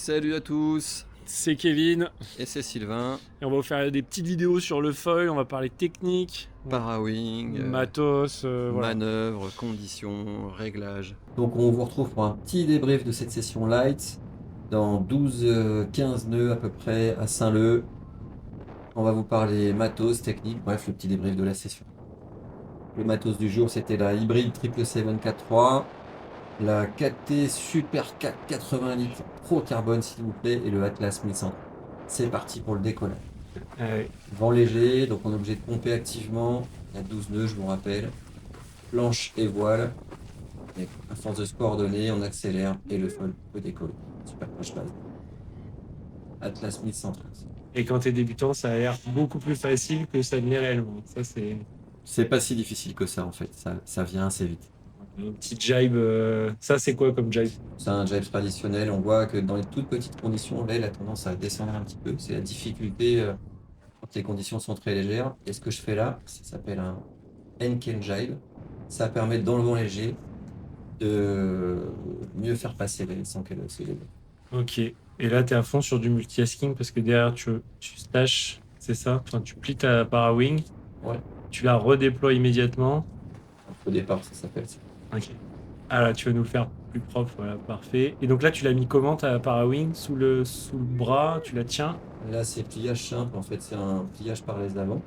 Salut à tous, C'est Kevin et c'est Sylvain, et on va vous faire des petites vidéos sur le foil, on va parler technique, Parawing, matos, voilà. manœuvres, conditions, réglages. Donc on vous retrouve pour un petit débrief de cette session light dans 12-15 nœuds à peu près à Saint-Leu. On va vous parler matos, technique, bref le petit débrief de la session. Le matos du jour c'était la hybride 777-4.3, la KT Super 4 80 litres Pro Carbone s'il vous plaît et le Atlas 1100. C'est parti pour le décollage. Vent léger, donc on est obligé de pomper activement. Il y a 12 nœuds je vous rappelle. Planche et voile. Et à force de se coordonner, on accélère et le foil peut décoller. Super crash base. Atlas 1113. Et quand t'es débutant, ça a l'air beaucoup plus facile que ça ne l'est réellement. Ça, c'est C'est pas si difficile que ça en fait, ça vient assez vite. un petit jibe. Ça, c'est quoi comme jibe? C'est un jibe traditionnel, on voit que dans les toutes petites conditions, l'aile a tendance à descendre un petit peu. C'est la difficulté quand les conditions sont très légères. Et ce que je fais là, ça s'appelle un Enken jibe. Ça permet dans le vent léger de mieux faire passer l'aile sans qu'elle se lève. Ok. Et là, t'es à fond sur du multitasking parce que derrière, tu stashes, c'est ça? Enfin, tu plies ta parawing, Ouais, tu la redéploies immédiatement. au départ ça s'appelle ça. Ok. Ah là, tu vas nous le faire plus propre, voilà, parfait. Et donc là, tu l'as mis comment ta parawing? Sous le bras, tu la tiens? Là, c'est pliage simple, en fait, c'est un pliage par les avants.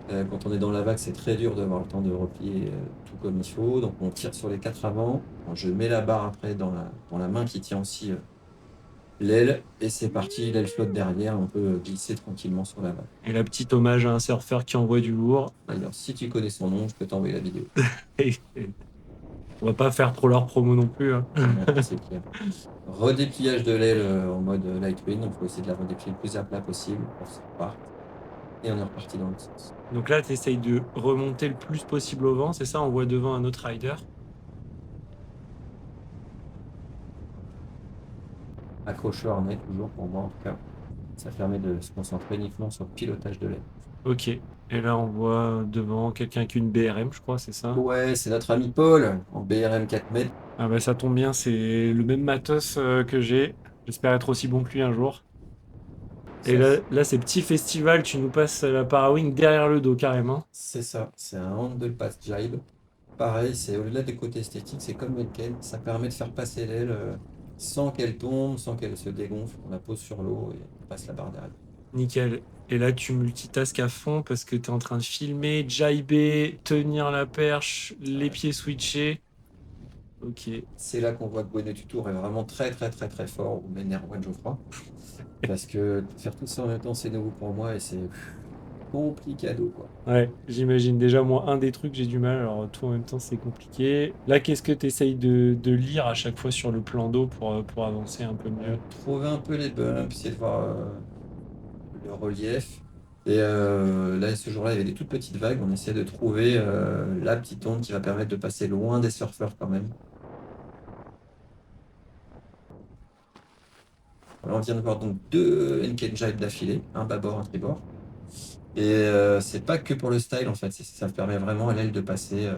Quand on est dans la vague, c'est très dur d'avoir le temps de replier tout comme il faut. Donc, on tire sur les 4 avants. Je mets la barre après dans la main qui tient aussi l'aile. Et c'est parti, l'aile flotte derrière. On peut glisser tranquillement sur la vague. Et la petite hommage à un surfeur qui envoie du lourd. Alors, si tu connais son nom, je peux t'envoyer la vidéo. Et on va pas faire trop leur promo non plus, hein. Ouais, c'est clair. Redépliage de l'aile en mode light wind. Donc, il faut essayer de la redéplier le plus à plat possible pour que ça parte. Et on est reparti dans l'autre sens. Donc là, tu essayes de remonter le plus possible au vent, c'est ça? On voit devant un autre rider. Accrocheur net toujours pour moi en tout cas. Ça permet de se concentrer uniquement sur le pilotage de l'aile. Ok. Et là, on voit devant quelqu'un qui a une BRM, je crois, c'est ça? Ouais, c'est notre ami Paul en BRM 4 mètres. Ah bah ça tombe bien, c'est le même matos que j'ai. J'espère être aussi bon que lui un jour. Et là, c'est petit festival, tu nous passes la parawing derrière le dos carrément. C'est ça, c'est un handle pass jibe. Pareil, c'est au-delà des côtés esthétiques, c'est comme Wenken, ça permet de faire passer l'aile sans qu'elle tombe, sans qu'elle se dégonfle. On la pose sur l'eau et on passe la barre derrière. Nickel. Et là, tu multitasques à fond parce que tu es en train de filmer, jiber, tenir la perche, les pieds switchés. Ok. C'est là qu'on voit que Bueno Tutour est vraiment très très très très fort, ou même Erwan Geoffroy. Parce que faire tout ça en même temps, c'est nouveau pour moi et c'est complicado quoi. Ouais, j'imagine déjà, moi, un des trucs, j'ai du mal. Alors, tout en même temps, c'est compliqué. Là, qu'est-ce que tu essayes de lire à chaque fois sur le plan d'eau pour avancer un peu mieux? Trouver un peu les bumps, essayer de voir le relief. Et là, ce jour-là, il y avait des toutes petites vagues. On essayait de trouver la petite onde qui va permettre de passer loin des surfeurs quand même. Voilà, on vient de voir donc 2 Enken jibe d'affilée, un bâbord, un tribord. Et c'est pas que pour le style en fait, ça permet vraiment à l'aile de passer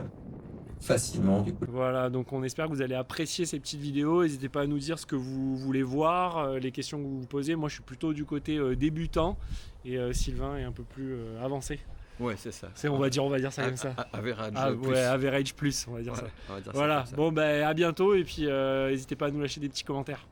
facilement du coup. Voilà, donc on espère que vous allez apprécier ces petites vidéos. N'hésitez pas à nous dire ce que vous voulez voir, les questions que vous vous posez. Moi, je suis plutôt du côté débutant et Sylvain est un peu plus avancé. Ouais, c'est ça. On va dire ça comme ça. Average Ah, plus. ouais, average plus, on va dire Ouais, ça. on va dire ça Voilà, comme ça. bon, ben à bientôt et puis n'hésitez pas à nous lâcher des petits commentaires.